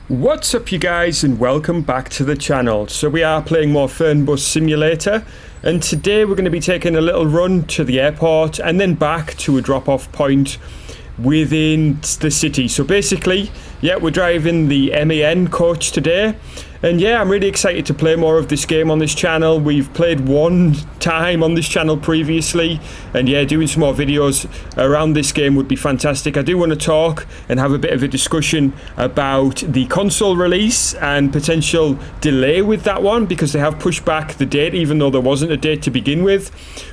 What's up you guys, and welcome back to the channel. So we are playing more Fernbus Simulator, and today we're going to be taking a little run to the airport and then back to a drop-off point within the city. So basically, yeah, we're driving the MAN coach today, and yeah, I'm really excited to play more of this game on this channel. We've played one time on this channel previously, and yeah, doing some more videos around this game would be fantastic. I do want to talk and have a bit of a discussion about the console release and potential delay with that one, because they have pushed back the date even though there wasn't a date to begin with.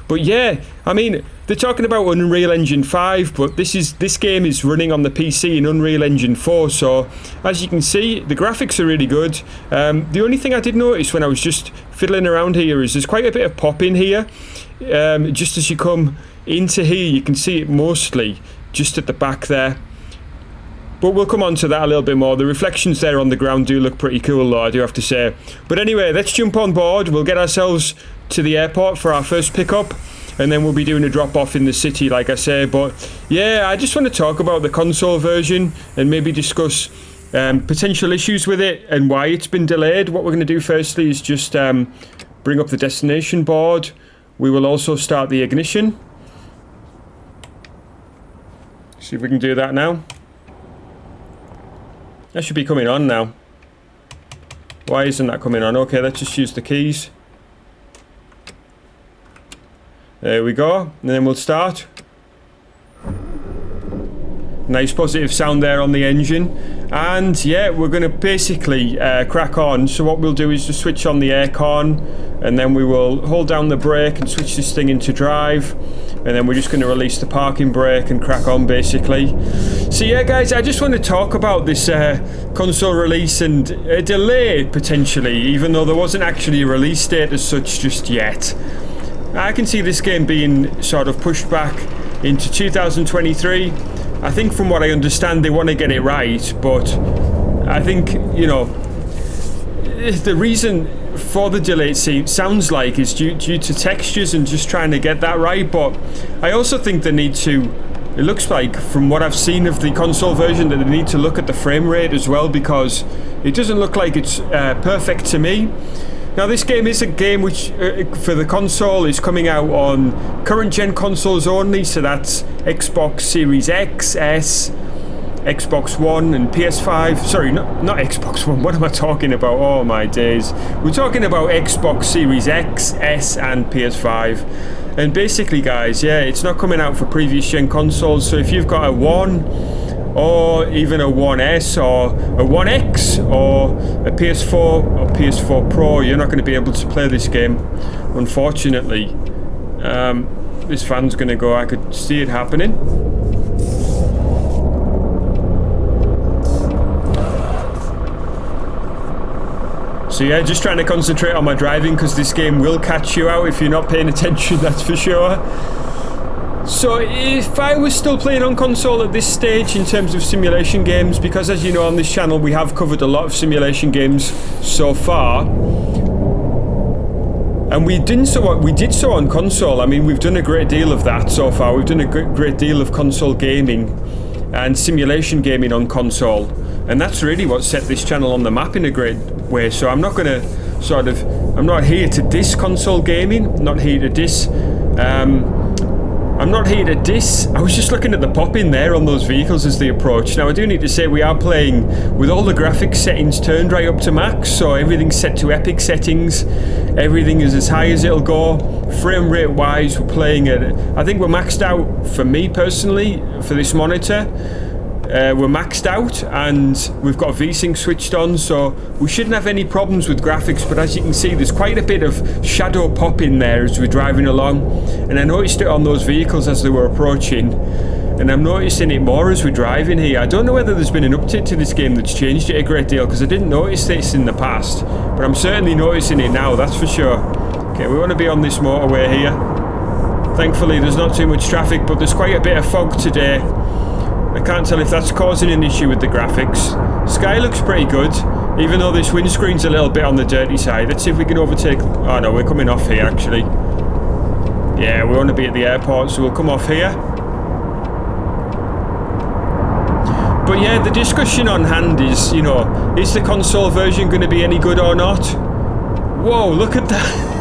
But yeah, I mean, they're talking about Unreal Engine 5, but this game is running on the PC in Unreal Engine 4, so as you can see, the graphics are really good. The only thing I did notice when I was just fiddling around here is there's quite a bit of pop in here. Just as you come into here, you can see it mostly just at the back there. But we'll come on to that a little bit more. The reflections there on the ground do look pretty cool though, I do have to say. But anyway, let's jump on board. We'll get ourselves to the airport for our first pickup, and then we'll be doing a drop-off in the city, like I say. But yeah, I just want to talk about the console version and maybe discuss potential issues with it and why it's been delayed. What we're going to do firstly is just bring up the destination board. We will also start the ignition. See if we can do that now. That should be coming on now. Why isn't that coming on? Okay, let's just use the keys. There we go, and then we'll start. Nice positive sound there on the engine. And yeah, we're going to basically crack on. So what we'll do is just switch on the aircon, and then we will hold down the brake and switch this thing into drive, and then we're just going to release the parking brake and crack on basically. So yeah guys, I just want to talk about this console release and a delay potentially, even though there wasn't actually a release date as such just yet. I can see this game being sort of pushed back into 2023. I think from what I understand they want to get it right, but I think, you know, the reason for the delay it sounds like is due to textures and just trying to get that right. But I also think they need to, it looks like from what I've seen of the console version, that they need to look at the frame rate as well, because it doesn't look like it's perfect to me. Now this game is a game which for the console is coming out on current gen consoles only, so that's Xbox Series X, S, Xbox One and PS5. Sorry, not Xbox One, what am I talking about? Oh my days. We're talking about Xbox Series X, S and PS5. And basically guys, yeah, it's not coming out for previous gen consoles, so if you've got a One or even a 1S or a 1X or a PS4 or PS4 Pro, you're not going to be able to play this game, unfortunately. This fan's going to go, I could see it happening. So yeah, just trying to concentrate on my driving, because this game will catch you out if you're not paying attention, that's for sure. So if I was still playing on console at this stage in terms of simulation games, because as you know on this channel we have covered a lot of simulation games so far, and we did so on console. I mean, we've done a great deal of that so far. We've done a great deal of console gaming and simulation gaming on console, and that's really what set this channel on the map in a great way. So I'm not going to I'm not here to diss console gaming, not here to diss I was just looking at the pop in there on those vehicles as they approach. Now I do need to say we are playing with all the graphics settings turned right up to max, so everything's set to epic settings, everything is as high as it'll go. Frame rate wise, we're playing at, I think we're maxed out for me personally for this monitor. We're maxed out, and we've got VSync switched on, so we shouldn't have any problems with graphics. But as you can see, there's quite a bit of shadow pop in there as we're driving along, and I noticed it on those vehicles as they were approaching, and I'm noticing it more as we're driving here. I don't know whether there's been an update to this game that's changed it a great deal, because I didn't notice this in the past, but I'm certainly noticing it now, that's for sure. Okay, we want to be on this motorway here. Thankfully there's not too much traffic, but there's quite a bit of fog today. I can't tell if that's causing an issue with the graphics. Sky looks pretty good, even though this windscreen's a little bit on the dirty side. Let's see if we can overtake. Oh no, we're coming off here actually. Yeah, we want to be at the airport, so we'll come off here. But yeah, the discussion on hand is, you know, is the console version going to be any good or not? Whoa, look at that.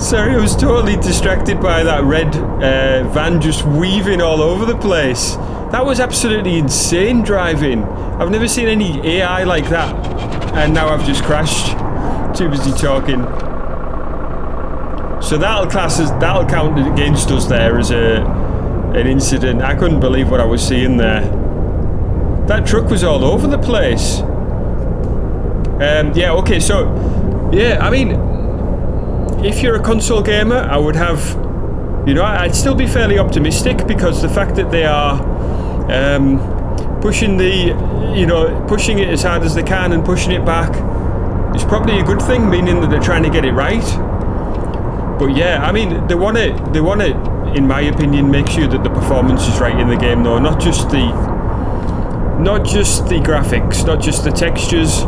Sorry, I was totally distracted by that red van just weaving all over the place. That was absolutely insane driving. I've never seen any AI like that. And now I've just crashed. Too busy talking. So that'll count against us there as an incident. I couldn't believe what I was seeing there. That truck was all over the place. Yeah, okay, so yeah, I mean, if you're a console gamer, I would have, you know, I'd still be fairly optimistic, because the fact that they are pushing pushing it as hard as they can and pushing it back is probably a good thing, meaning that they're trying to get it right. But yeah, I mean, they want to, in my opinion, make sure that the performance is right in the game, though, not just the graphics, not just the textures,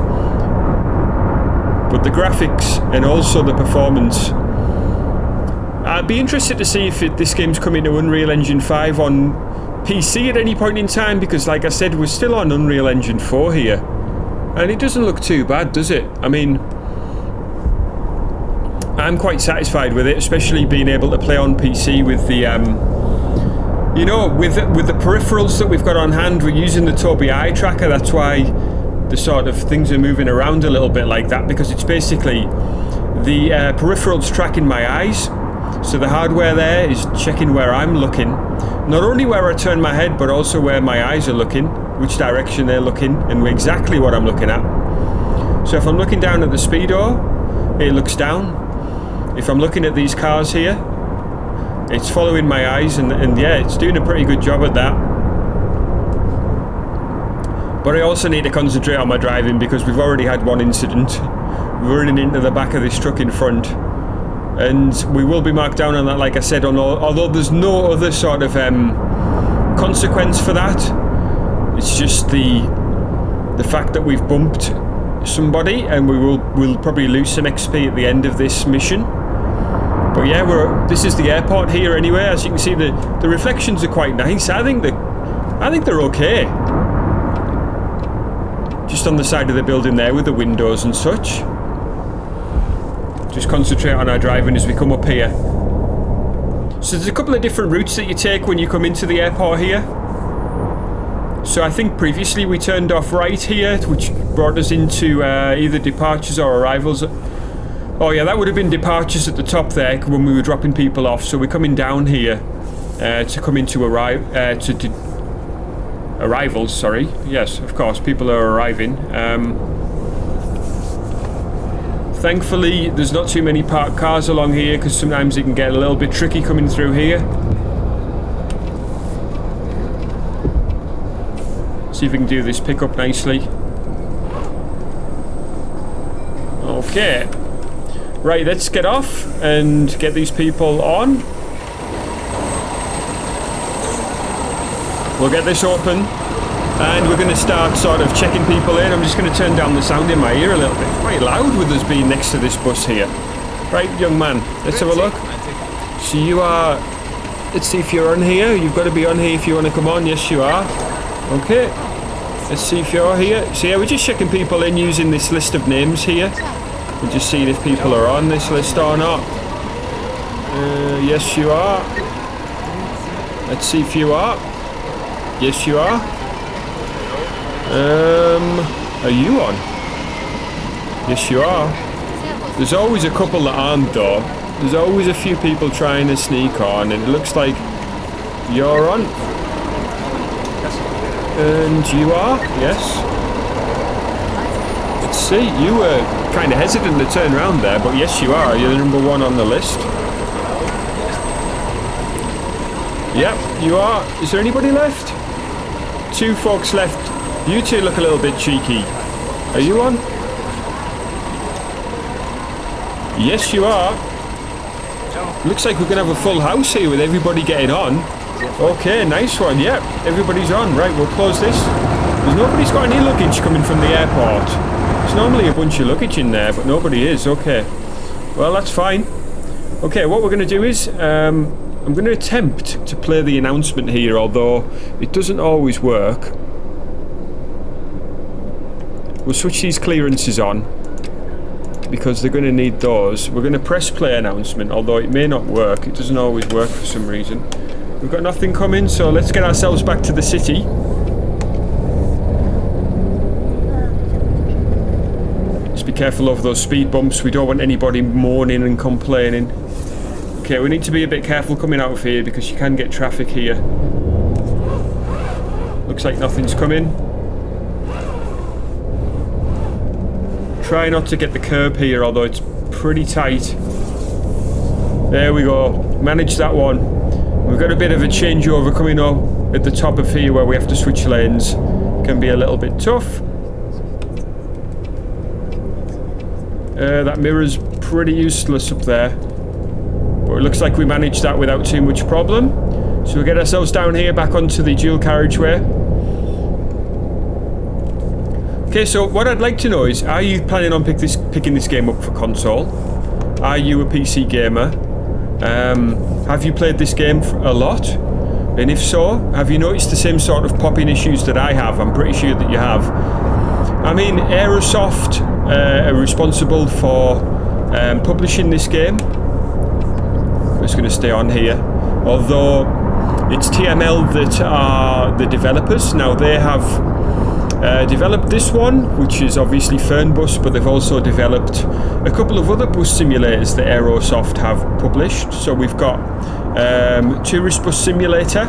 but the graphics and also the performance. I'd be interested to see if this game's coming to Unreal Engine 5 on PC at any point in time, because like I said, we're still on Unreal Engine 4 here, and it doesn't look too bad, does it? I mean, I'm quite satisfied with it, especially being able to play on PC with the you know, with the peripherals that we've got on hand. We're using the Tobii eye tracker. That's why the sort of things are moving around a little bit like that, because it's basically the peripherals tracking my eyes. So the hardware there is checking where I'm looking, not only where I turn my head, but also where my eyes are looking, which direction they're looking, and exactly what I'm looking at. So if I'm looking down at the speedo, it looks down. If I'm looking at these cars here, it's following my eyes, and yeah, it's doing a pretty good job at that. But I also need to concentrate on my driving, because we've already had one incident running into the back of this truck in front, and we will be marked down on that, like I said, although there's no other sort of consequence for that. It's just the fact that we've bumped somebody, and we'll probably lose some XP at the end of this mission. But yeah, this is the airport here anyway. As you can see, the reflections are quite nice. I think they're okay. Just on the side of the building there with the windows and such. Just concentrate on our driving as we come up here. So there's a couple of different routes that you take when you come into the airport here. So I think previously we turned off right here, which brought us into either departures or arrivals. Oh yeah, that would have been departures at the top there when we were dropping people off. So we're coming down here to come into arrivals, sorry. Yes, of course, people are arriving. Thankfully, there's not too many parked cars along here, because sometimes it can get a little bit tricky coming through here. See if we can do this pickup nicely. Okay. Right, let's get off and get these people on. We'll get this open, and we're going to start sort of checking people in. I'm just going to turn down the sound in my ear a little bit. It's quite loud with us being next to this bus here. Right, young man, let's have a look. So you are... Let's see if you're on here. You've got to be on here if you want to come on. Yes, you are. Okay. Let's see if you're here. So yeah, we're just checking people in using this list of names here. We're just seeing if people are on this list or not. Yes, you are. Let's see if you are. Yes, you are. Are you on? Yes, you are. There's always a couple that aren't, though. There's always a few people trying to sneak on, and it looks like you're on. And you are? Yes. Let's see. You were kind of hesitant to turn around there, but yes, you are. You're the number one on the list. Yep, you are. Is there anybody left? 2 folks left. You two look a little bit cheeky. Are you on? Yes, you are. Looks like we're going to have a full house here with everybody getting on. Okay, nice one. Yep, everybody's on. Right, we'll close this. Nobody's got any luggage coming from the airport. There's normally a bunch of luggage in there, but nobody is. Okay. Well, that's fine. Okay, what we're going to do is... I'm going to attempt to play the announcement here, although it doesn't always work. We'll switch these clearances on because they're going to need those. We're going to press play announcement, although it may not work. It doesn't always work for some reason. We've got nothing coming, so let's get ourselves back to the city. Just be careful of those speed bumps. We don't want anybody moaning and complaining. Okay, we need to be a bit careful coming out of here because you can get traffic here. Looks like nothing's coming. Try not to get the curb here, although it's pretty tight. There we go. Managed that one. We've got a bit of a changeover coming up at the top of here where we have to switch lanes. Can be a little bit tough. That mirror's pretty useless up there. But it looks like we managed that without too much problem. So we'll get ourselves down here back onto the dual carriageway. Okay, so what I'd like to know is, are you planning on picking this game up for console? Are you a PC gamer? Have you played this game a lot? And if so, have you noticed the same sort of popping issues that I have? I'm pretty sure that you have. I mean, Aerosoft are responsible for publishing this game. I'm just going to stay on here. Although it's TML that are the developers. Now they have developed this one, which is obviously Fernbus, but they've also developed a couple of other bus simulators that Aerosoft have published. So we've got Tourist Bus Simulator,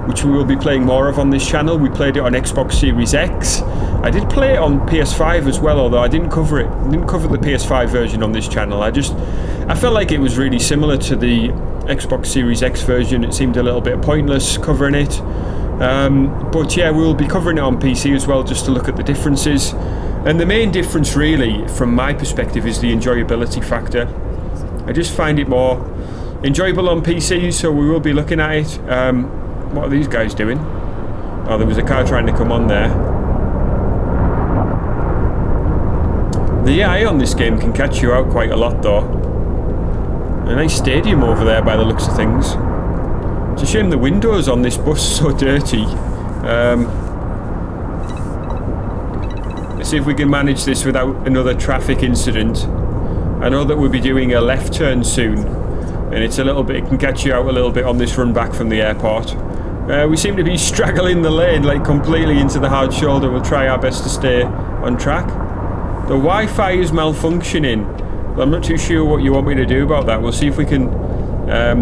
which we will be playing more of on this channel. We played it on Xbox Series X. I did play it on PS5 as well, although I didn't cover it. I didn't cover the PS5 version on this channel. I felt like it was really similar to the Xbox Series X version. It seemed a little bit pointless covering it. But yeah, we'll be covering it on PC as well, just to look at the differences. And the main difference really, from my perspective, is the enjoyability factor. I just find it more enjoyable on PC, so we will be looking at it. What are these guys doing? Oh, there was a car trying to come on there. The AI on this game can catch you out quite a lot though. A nice stadium over there by the looks of things. It's a shame the windows on this bus are so dirty. Let's see if we can manage this without another traffic incident. I know that we'll be doing a left turn soon, and it can catch you out a little bit on this run back from the airport. We seem to be straggling the lane like completely into the hard shoulder. We'll try our best to stay on track. The Wi-Fi is malfunctioning. I'm not too sure what you want me to do about that. We'll see if we can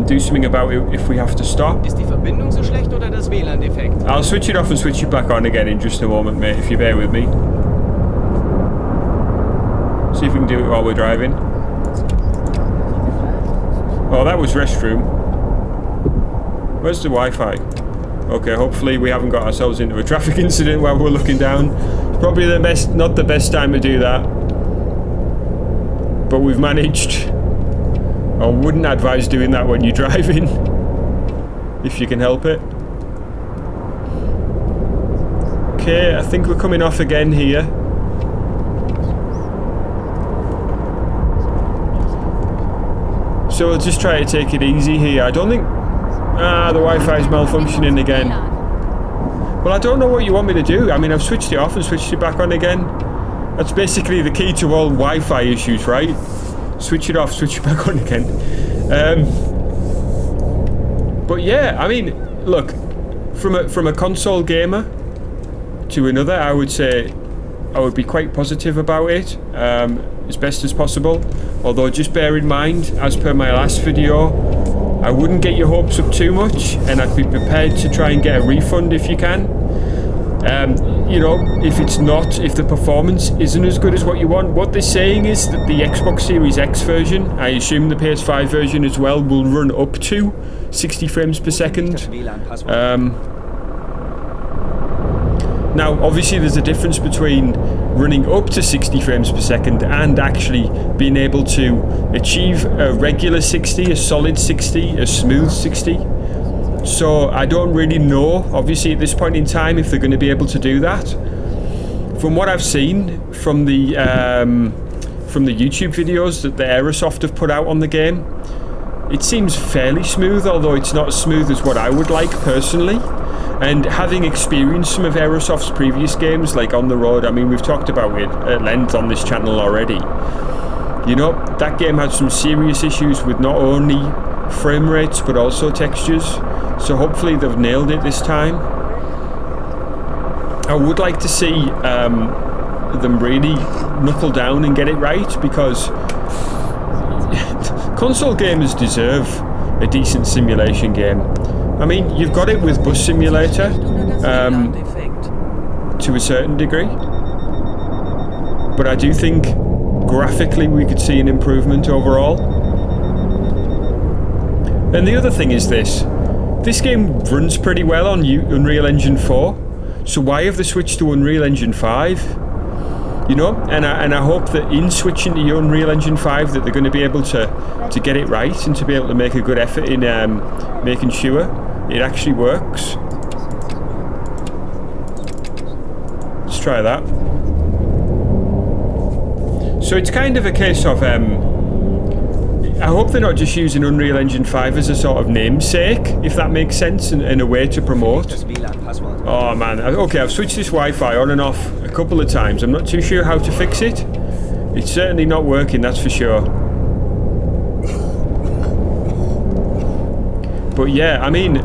do something about it if we have to stop. Ist die Verbindung so schlecht oder das WLAN defekt? I'll switch it off and switch it back on again in just a moment, mate, if you bear with me. See if we can do it while we're driving. Oh, that was restroom. Where's the Wi-Fi? Okay, hopefully we haven't got ourselves into a traffic incident while we're looking down. It's probably not the best time to do that. But we've managed. I wouldn't advise doing that when you're driving, if you can help it. Okay, I think we're coming off again here. So we'll just try to take it easy here. I don't think... the Wi-Fi is malfunctioning again. Well, I don't know what you want me to do. I mean, I've switched it off and switched it back on again. That's basically the key to all Wi-Fi issues, right? Switch it off, switch it back on again. But yeah, I mean, look, from a console gamer to another, I would say I would be quite positive about it, as best as possible. Although just bear in mind, as per my last video, I wouldn't get your hopes up too much, and I'd be prepared to try and get a refund if you can. You know, if the performance isn't as good as what you want. What they're saying is that the Xbox Series X version, I assume the PS5 version as well, will run up to 60 frames per second. Now, obviously there's a difference between running up to 60 frames per second and actually being able to achieve a regular 60, a solid 60, a smooth 60. So I don't really know, obviously at this point in time, if they're going to be able to do that. From what I've seen from the YouTube videos that the Aerosoft have put out on the game, it seems fairly smooth, although it's not as smooth as what I would like personally. And having experienced some of Aerosoft's previous games, like On the Road, I mean, we've talked about it at length on this channel already. You know, that game had some serious issues with not only frame rates, but also textures. So hopefully they've nailed it this time. I would like to see them really knuckle down and get it right, because console gamers deserve a decent simulation game. I mean, you've got it with Bus Simulator to a certain degree, but I do think graphically we could see an improvement overall. And the other thing is this game runs pretty well on Unreal Engine 4, so why have they switched to Unreal Engine 5? You know, and I hope that in switching to Unreal Engine 5 that they're going to be able to get it right and to be able to make a good effort in making sure it actually works. Let's try that. So it's kind of a case of I hope they're not just using Unreal Engine 5 as a sort of namesake, if that makes sense, and a way to promote. Oh man, okay, I've switched this Wi-Fi on and off a couple of times. I'm not too sure how to fix it. It's certainly not working, that's for sure. But yeah, I mean,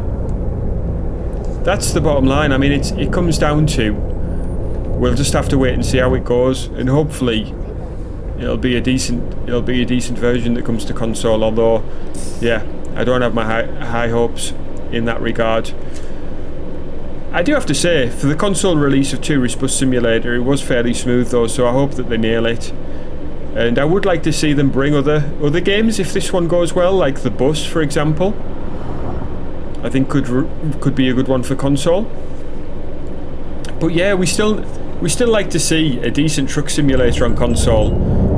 that's the bottom line. I mean, it comes down to, we'll just have to wait and see how it goes, and hopefully it'll be a decent version that comes to console. Although, yeah, I don't have my high hopes in that regard. I do have to say, for the console release of Tourist Bus Simulator, it was fairly smooth though, so I hope that they nail it. And I would like to see them bring other games if this one goes well, like The Bus, for example. I think could be a good one for console. But yeah, we still like to see a decent truck simulator on console.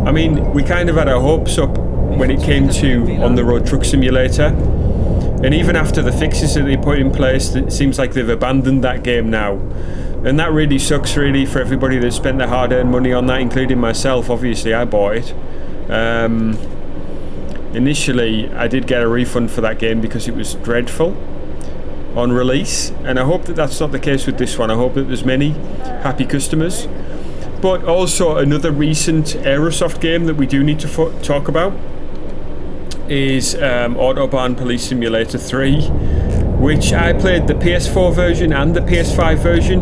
I mean, we kind of had our hopes up when it came to On the Road Truck Simulator. And even after the fixes that they put in place, it seems like they've abandoned that game now. And that really sucks, really, for everybody that spent their hard-earned money on that, including myself. Obviously, I bought it. Initially, I did get a refund for that game because it was dreadful on release. And I hope that that's not the case with this one. I hope that there's many happy customers. But also, another recent Aerosoft game that we do need to talk about is Autobahn Police Simulator 3, which I played the PS4 version and the PS5 version,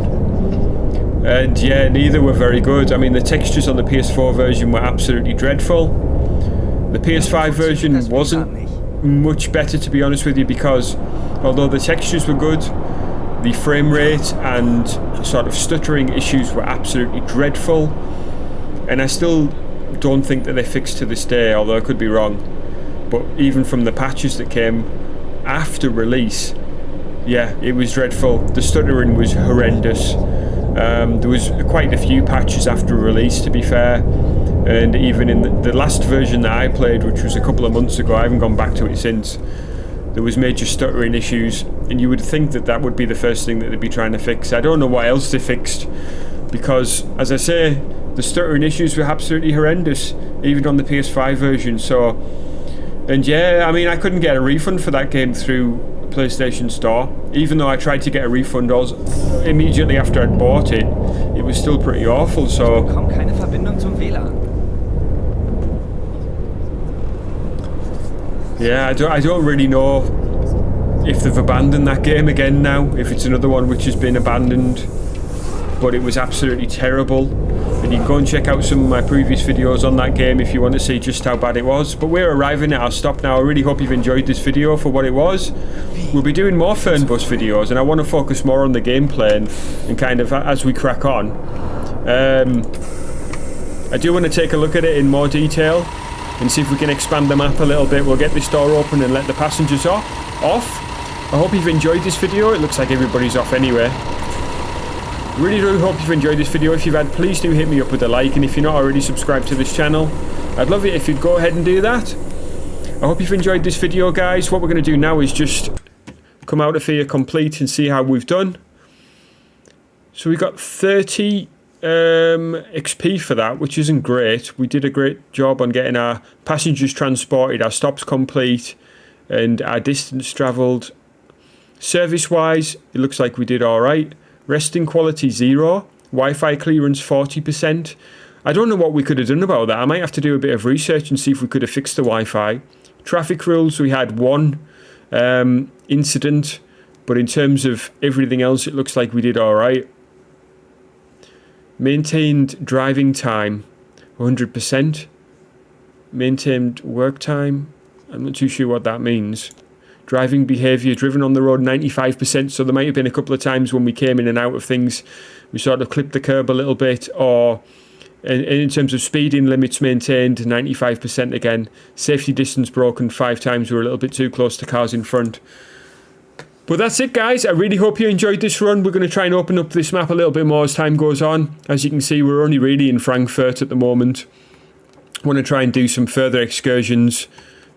and yeah, neither were very good. I mean, the textures on the PS4 version were absolutely dreadful. The PS5 version wasn't much better, to be honest with you, because although the textures were good, the frame rate and sort of stuttering issues were absolutely dreadful, and I still don't think that they fixed to this day, although I could be wrong. But even from the patches that came after release, yeah, it was dreadful. The stuttering was horrendous. There was quite a few patches after release, to be fair, and even in the last version that I played, which was a couple of months ago, I haven't gone back to it since, there was major stuttering issues, and you would think that that would be the first thing that they'd be trying to fix. I don't know what else they fixed, because, as I say, the stuttering issues were absolutely horrendous, even on the PS5 version. So, and yeah, I mean, I couldn't get a refund for that game through PlayStation Store, even though I tried to get a refund also immediately after I'd bought it. It was still pretty awful. So keine Verbindung zum WLAN. Yeah, I don't really know if they've abandoned that game again now, if it's another one which has been abandoned, but it was absolutely terrible. And you can go and check out some of my previous videos on that game if you want to see just how bad it was. But we're arriving at our stop now. I really hope you've enjoyed this video for what it was. We'll be doing more Fernbus videos, and I want to focus more on the gameplay and kind of as we crack on. I do want to take a look at it in more detail and see if we can expand the map a little bit. We'll get this door open and let the passengers off. I hope you've enjoyed this video. It looks like everybody's off anyway. Really do hope you've enjoyed this video. If you've had, please do hit me up with a like, and if you're not already subscribed to this channel, I'd love it if you'd go ahead and do that. I hope you've enjoyed this video, guys. What we're going to do now is just come out of here complete and see how we've done. So we got 30 XP for that, which isn't great. We did a great job on getting our passengers transported, our stops complete, and our distance travelled. Service-wise, it looks like we did all right. Resting quality 0. Wi-Fi clearance 40%. I don't know what we could have done about that. I might have to do a bit of research and see if we could have fixed the Wi-Fi. Traffic rules, we had 1 incident, but in terms of everything else, it looks like we did all right. Maintained driving time 100%. Maintained work time, I'm not too sure what that means. Driving behaviour, driven on the road 95%, so there might have been a couple of times when we came in and out of things, we sort of clipped the curb a little bit, or in terms of speeding limits maintained 95% again. Safety distance broken 5 times, we were a little bit too close to cars in front. But that's it, guys. I really hope you enjoyed this run. We're going to try and open up this map a little bit more as time goes on. As you can see, we're only really in Frankfurt at the moment. I want to try and do some further excursions.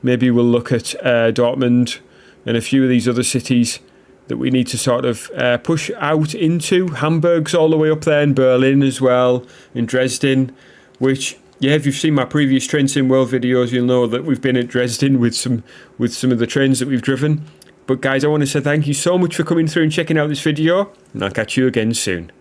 Maybe we'll look at Dortmund and a few of these other cities that we need to sort of push out into. Hamburg's all the way up there, and Berlin as well, and Dresden, which, yeah, if you've seen my previous Train Sim World videos, you'll know that we've been at Dresden with some of the trains that we've driven. But guys, I want to say thank you so much for coming through and checking out this video, and I'll catch you again soon.